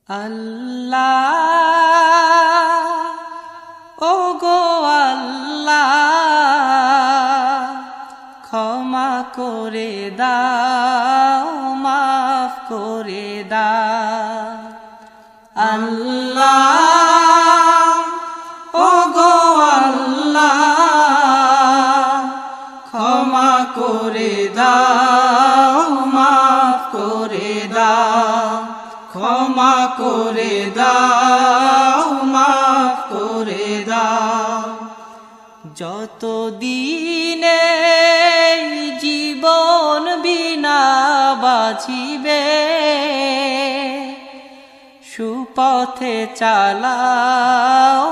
আল্লাহ ওগো আল্লাহ ক্ষমা করে দাও মাফ করে দাও আল্লাহ ওগো আল্লাহ ক্ষমা করে দাও মাফ করে দাও ক্ষমা করে দাও মাফ করে দাও যত দিনে জীবন বিনা বাঁচিবে সুপথে চালাও